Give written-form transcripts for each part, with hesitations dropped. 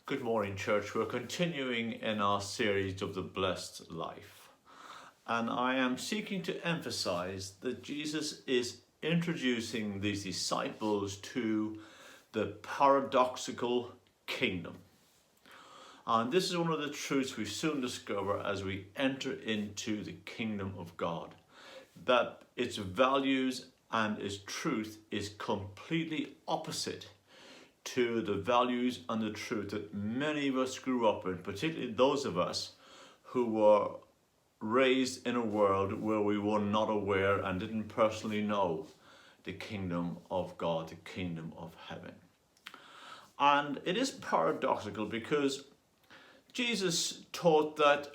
Good morning, church. We're continuing in our series of the blessed life. And I am seeking to emphasize that Jesus is introducing these disciples to the paradoxical kingdom. And this is one of the truths we soon discover as we enter into the kingdom of God, that its values and its truth is completely opposite to the values and the truth that many of us grew up in, particularly those of us who were raised in a world where we were not aware and didn't personally know the kingdom of God, the kingdom of heaven. And it is paradoxical because Jesus taught that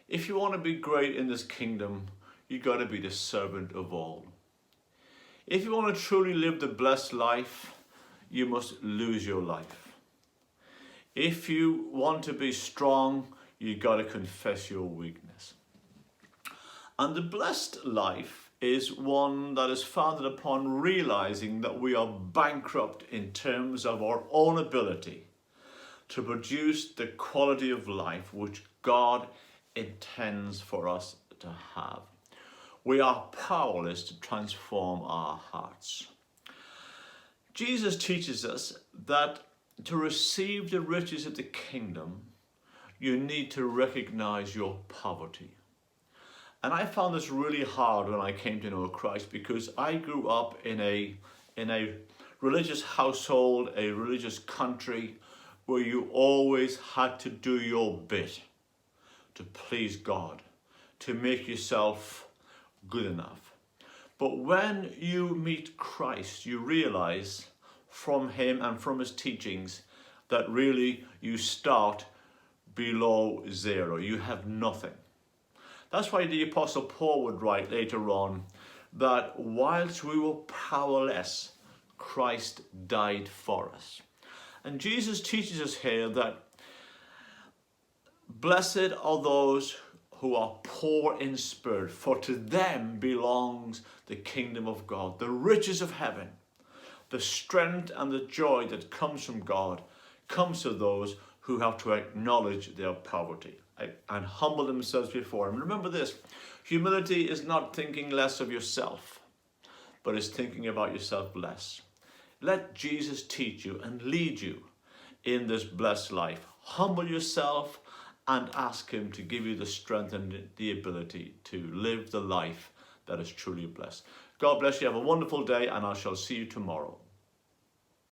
if you want to be great in this kingdom, you've got to be the servant of all. If you want to truly live the blessed life, you must lose your life. If you want to be strong, you got to confess your weakness. And the blessed life is one that is founded upon realizing that we are bankrupt in terms of our own ability to produce the quality of life which God intends for us to have. We are powerless to transform our hearts. Jesus teaches us that to receive the riches of the kingdom, you need to recognize your poverty. And I found this really hard when I came to know Christ, because I grew up in a religious household, a religious country, where you always had to do your bit to please God, to make yourself good enough. But when you meet Christ, you realize from him and from his teachings that really you start below zero. You have nothing. That's why the Apostle Paul would write later on that whilst we were powerless, Christ died for us. And Jesus teaches us here that blessed are those who are poor in spirit, for to them belongs the kingdom of God, the riches of heaven. The strength and the joy that comes from God comes to those who have to acknowledge their poverty and humble themselves before him. Remember this, humility is not thinking less of yourself, but is thinking about yourself less. Let Jesus teach you and lead you in this blessed life. Humble yourself and ask him to give you the strength and the ability to live the life that is truly blessed. God bless you. Have a wonderful day, and I shall see you tomorrow.